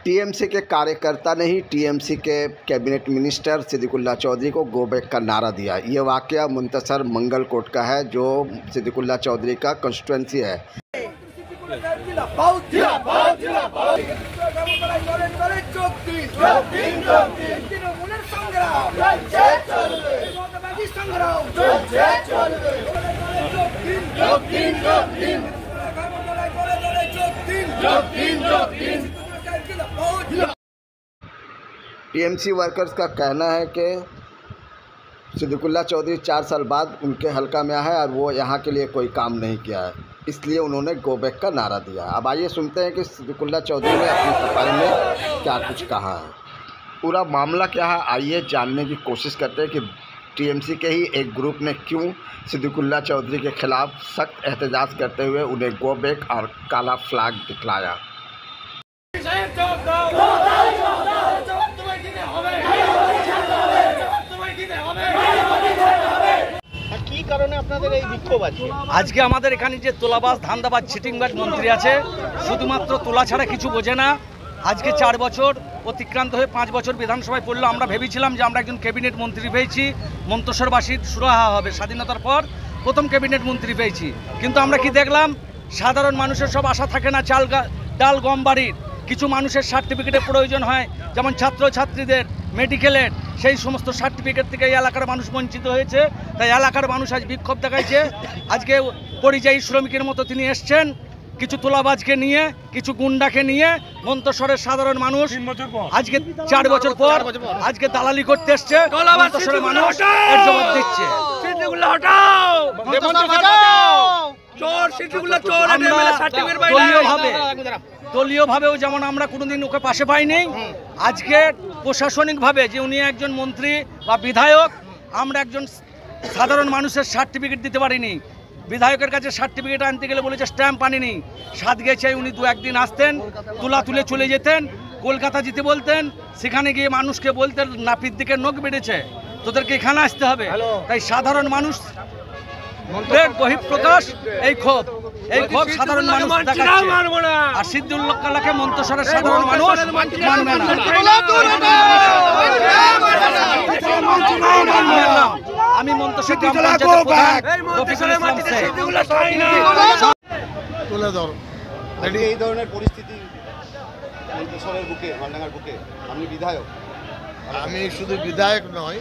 TMC के कार्यकर्ता ने ही टीएमसी के कैबिनेट मिनिस्टर सिद्दीकुल्लाह चौधरी को गो बैक का नारा दिया। ये वाकया मुंतसर मंगलकोट का है, जो सिद्दीकुल्लाह चौधरी का कंस्टिट्यूएंसी है। टीएमसी वर्कर्स का कहना है कि सिद्दीकुल्लाह चौधरी 4 साल बाद उनके हलका में आया है और वो यहाँ के लिए कोई काम नहीं किया है, इसलिए उन्होंने गो बैक का नारा दिया। अब आइए सुनते हैं कि सिद्दीकुल्लाह चौधरी ने अपनी सफाई में क्या कुछ कहा है, पूरा मामला क्या है। आइए जानने की कोशिश करते हैं कि टीएमसी के ही एक ग्रुप ने क्यों सिद्दीकुल्लाह चौधरी के खिलाफ सख्त एहतजाज करते हुए उन्हें गो बैक और काला फ्लैग दिखलाया। आज के हमारे एखाने जे তোলাবাজ ধান্দাবাজ চিটিংবাজ মন্ত্রী আছে, শুধুমাত্র তোলা ছাড়া কিছু বোঝে না। আজকে 4 বছর অতিক্রান্ত হয়ে 5 বছর বিধানসভায় পড়লো। আমরা ভেবেছিলাম যে আমরা একজন ক্যাবিনেট মন্ত্রী পেয়েছি, মন্তসরবাসীর সুরাহা হবে। স্বাধীনতার পর প্রথম ক্যাবিনেট মন্ত্রী পেয়েছি, কিন্তু আমরা কি দেখলাম, সাধারণ মানুষের সব আশা থাকে না চাল ডাল গম বাড়ির। কিছু মানুষের সার্টিফিকেটের প্রয়োজন হয়, যেমন ছাত্রছাত্রীদের মেডিকেলের, সেই সমস্ত সার্টিফিকেট থেকে এই এলাকার মানুষ বঞ্চিত হয়েছে। তাই এলাকার মানুষ আজ বিক্ষোভ দেখাইছে। আজকে পরিযায়ী শ্রমিকের মতো তিনি এসছেন, কিছু তোলাবাজকে নিয়ে, কিছু গুন্ডাকে নিয়ে। মন্তসরের সাধারণ মানুষ আজকে 4 বছর পর আজকে দালালি করতে এসছে। মন্তসরের মানুষ এর জবাব দিচ্ছে। দলীয়ভাবেও যেমন আমরা কোনোদিন ওকে পাশে পাইনি, আজকে প্রশাসনিকভাবে যে উনি একজন মন্ত্রী বা বিধায়ক, আমরা একজন সাধারণ মানুষের সার্টিফিকেট দিতে পারিনি। বিধায়কের কাছে সার্টিফিকেট আনতে গেলে বলেছে স্ট্যাম্প আনিনি। সাত গেছে উনি 2-1 দিন আসতেন, তুলে চলে যেতেন, কলকাতা যেতে বলতেন। সেখানে গিয়ে মানুষকে বলতেন নাপিত দিকে নখ বেড়েছে, তোদেরকে এখানে আসতে হবে। তাই সাধারণ মানুষ বহিঃপ্রকাশ এই ক্ষোভ সাধারণ মানুষ দেখাচ্ছে। আর সিদ্দীকুল্লাহকে মন্তসরের সাধারণ মানুষ মানবে না। আমি মন্তসর গ্রাম পঞ্চায়েতের প্রধান রফিকুল ইসলাম শেখ। এই ধরনের পরিস্থিতি মন্তসরের বুকে, মালডাঙ্গার বুকে, আপনি বিধায়ক। আমি শুধু বিধায়ক নয়,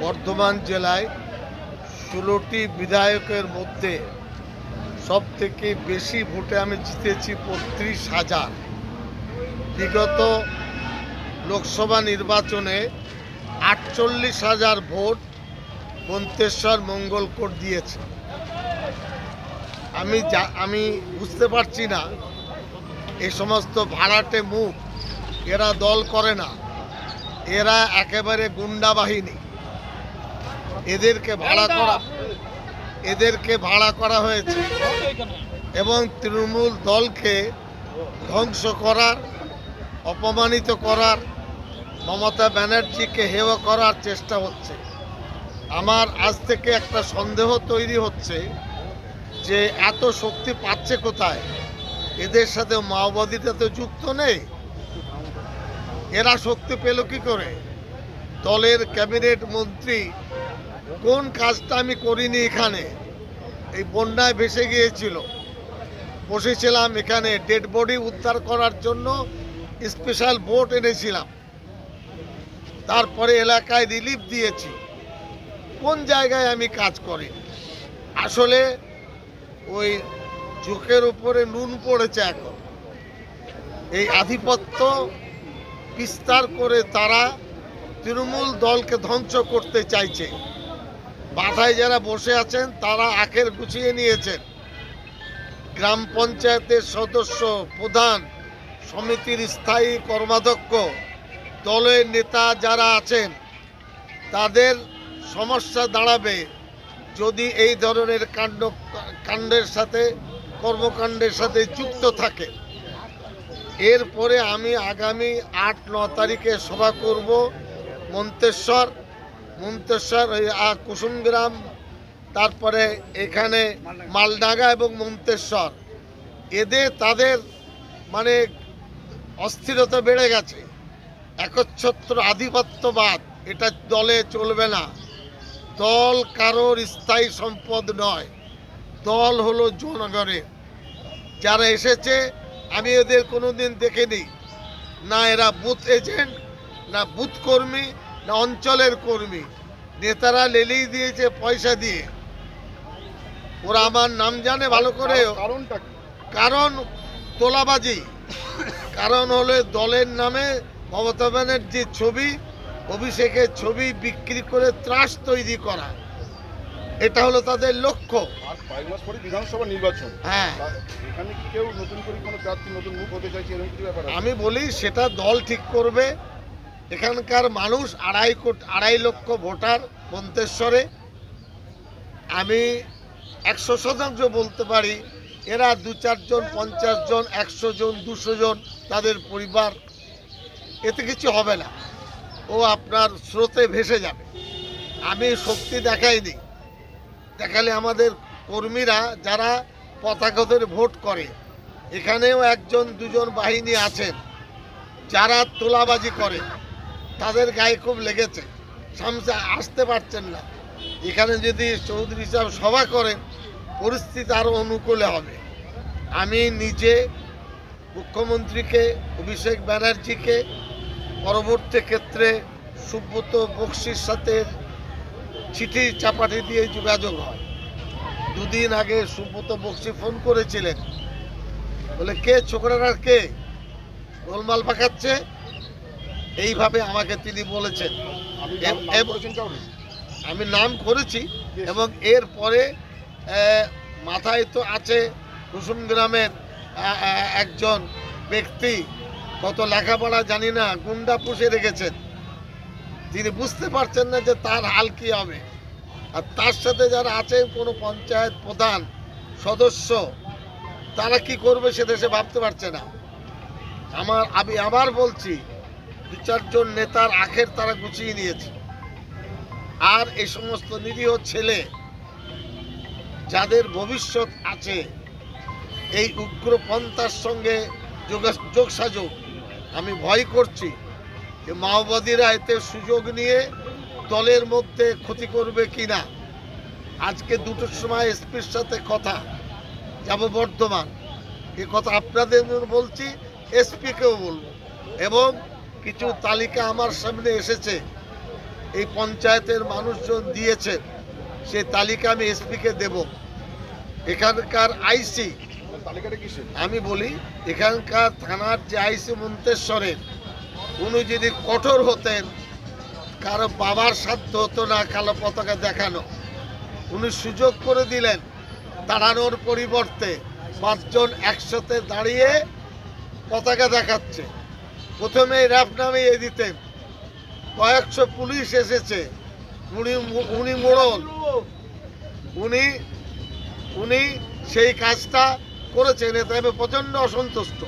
বর্ধমান জেলায় 16টি বিধায়কের মধ্যে সবথেকে বেশি ভোটে আমি জিতেছি 35,000। বিগত লোকসভা নির্বাচনে 48,000 ভোট মন্তেশ্বর মঙ্গলকোট দিয়েছে। আমি বুঝতে পারছি না, এই সমস্ত ভাড়াটে মুখ, এরা দল করে না, এরা একেবারে গুন্ডা বাহিনী। এদেরকে ভাড়া করা হয়েছে এবং তৃণমূল দলকে ধ্বংস করার, অপমানিত করার, মমতা ব্যানার্জিকে হেয় করার চেষ্টা হচ্ছে। আমার আজ থেকে একটা সন্দেহ তৈরি হচ্ছে যে এত শক্তি পাচ্ছে কোথায়? এদের সাথে মাওবাদীটা তো যুক্ত নেই, এরা শক্তি পেল কি করে? দলের ক্যাবিনেট মন্ত্রী কোন কাজটা আমি করিনি? এখানে এই বন্যায় ভেসে গিয়েছিল, বসেছিলাম এখানে ডেড বডি উদ্ধার করার জন্য, স্পেশাল বোট এনেছিলাম, তারপরে এলাকায় রিলিফ দিয়েছি। কোন জায়গায় আমি কাজ করি? আসলে ওই চোখের উপরে নুন পড়েছে। এখন এই আধিপত্য বিস্তার করে তারা তৃণমূল দলকে ধ্বংস করতে চাইছে। বাধায় যারা বসে আছেন তারা আখের গুছিয়ে নিয়েছেন। গ্রাম পঞ্চায়েতের সদস্য, প্রধান, সমিতির স্থায়ী কর্মাধ্যক্ষ, দলের নেতা যারা আছেন, তাদের সমস্যা দাঁড়াবে যদি এই ধরনের কাণ্ডের সাথে, কর্মকাণ্ডের সাথে যুক্ত থাকে। এরপরে আমি আগামী 8-9 তারিখে সভা করব মন্তেশ্বর, কুসুমগ্রাম, তারপরে এখানে মালডাঙ্গা এবং মন্তেশ্বর। তাদের মানে অস্থিরতা বেড়ে গেছে, একচ্ছত্র আধিপত্যবাদ, এটা দলে চলবে না। দল কারোর স্থায়ী সম্পদ নয়, দল হলো জনগণের। যারা এসেছে আমি এদের কোনোদিন দেখিনি, না এরা বুথ এজেন্ট, না বুথ কর্মী, না অঞ্চলের কর্মী। নেতারা লেলিয়ে দিয়েছে পয়সা দিয়ে। ওরা আমার নাম জানে ভালো করে। কারণটা কি? কারণ তোলাবাজি, কারণ হলো দলের নামে মমতা ব্যানার্জির ছবি, অভিষেকের ছবি বিক্রি করে ত্রাস তৈরি করা, এটা হলো তাদের লক্ষ্য। আর কয়েক মাস পরে বিধানসভা নির্বাচন, হ্যাঁ, এখানে কি কেউ নতুন করে কোনো প্রার্থী নতুন মুখ হতে চাইছে, এরকম কিছু ব্যাপার আছে? আমি বলি সেটা দল ঠিক করবে। এখানকার মানুষ 2.5 লক্ষ ভোটার মন্তেশ্বরে। আমি 100% বলতে পারি এরা 2-4 জন, 50 জন, 100 জন, 200 জন তাদের পরিবার, এতে কিছু হবে না। ও আপনার স্রোতে ভেসে যাবে। আমি শক্তি দেখাইনি, দেখালে আমাদের কর্মীরা যারা পতাকা ধরে ভোট করে, এখানেও 1-2 বাহিনী আছেন যারা তোলাবাজি করে, তাদের গায়ে খুব লেগেছে, সামনে আসতে পারছেন না। এখানে যদি চৌধুরী সাহেব সভা করেন পরিস্থিতি আরও অনুকূলে হবে। আমি নিজে মুখ্যমন্ত্রীকে, অভিষেক ব্যানার্জিকে, পরবর্তী ক্ষেত্রে সুব্রত বক্সির সাথে চিঠি চাপাটি দিয়ে যোগাযোগ হয়। 2 দিন আগে সুব্রত বক্সি ফোন করেছিলেন, বলে কে ছোকরারা, কে গোলমাল পাকাচ্ছে, এইভাবে আমাকে তিনি বলেছেন। আমি নাম করেছি এবং এরপরে মাথায় তো আছে কুসুম গ্রামের একজন ব্যক্তি, কত লেখাপড়া জানি না, গুন্ডা পুষে রেখেছেন। তিনি বুঝতে পারছেন না যে তার হাল কী হবে। আর তার সাথে যারা আছেন কোনো পঞ্চায়েত প্রধান সদস্য, তারা কি করবে সেটা সে ভাবতে পারছে না। আমি আবার বলছি, 2-4 জন নেতার আখের তারা গুছিয়ে নিয়েছে। আর এই সমস্ত নিরীহ ছেলে যাদের ভবিষ্যৎ আছে, এই উগ্রপন্থার সঙ্গে যোগসাযোগ, আমি ভয় করছি যে মাওবাদীরা এতে সুযোগ নিয়ে দলের মধ্যে ক্ষতি করবে কিনা। আজকে 2টোর সময় এসপির সাথে কথা, যাব বর্ধমান, এ কথা আপনাদের বলছি, এসপিকেও বলবো। এবং কিছু তালিকা আমার সামনে এসেছে, এই পঞ্চায়েতের মানুষজন দিয়েছেন, সেই তালিকা আমি এসপিকে দেব। এখানকার আইসি, তালিকাটা কিসে আমি বলি, এখানকার থানার যে আইসি মন্তেশ্বরের, উনি যদি কঠোর হতেন, কারো বাবার সাধ্য হতো না কালো পতাকা দেখানো। উনি সুযোগ করে দিলেন, দাঁড়ানোর পরিবর্তে 5 জন একসাথে দাঁড়িয়ে পতাকা দেখাচ্ছে। প্রথমে র্যাপ নামিয়ে দিতেন, কয়েকশো পুলিশ এসেছে, উনি মোড়ল, উনি সেই কাজটা করেছেন, এতে আমি প্রচণ্ড অসন্তুষ্ট।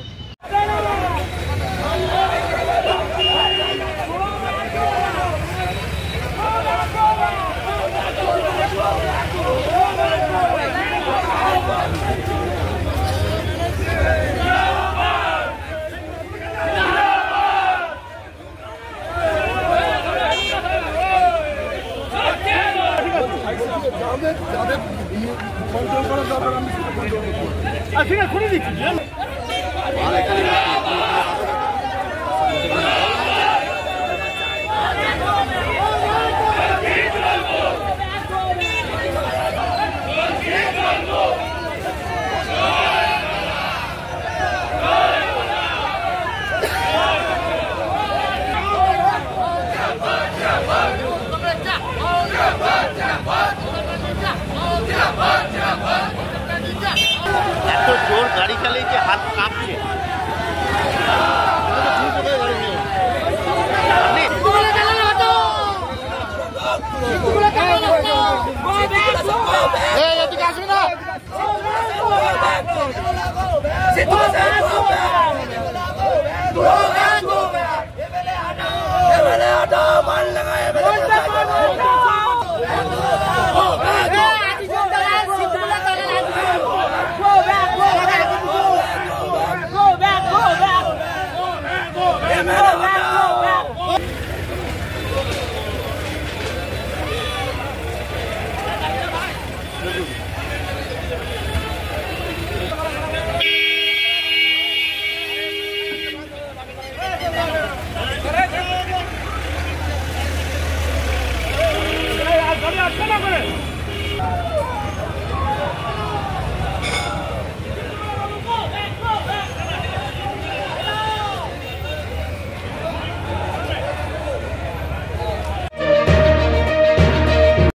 ঠিক আছে, শুনে দিচ্ছি। এত জোর গাড়ি চালিয়েছে, হাত কাঁপছে। আসবে না।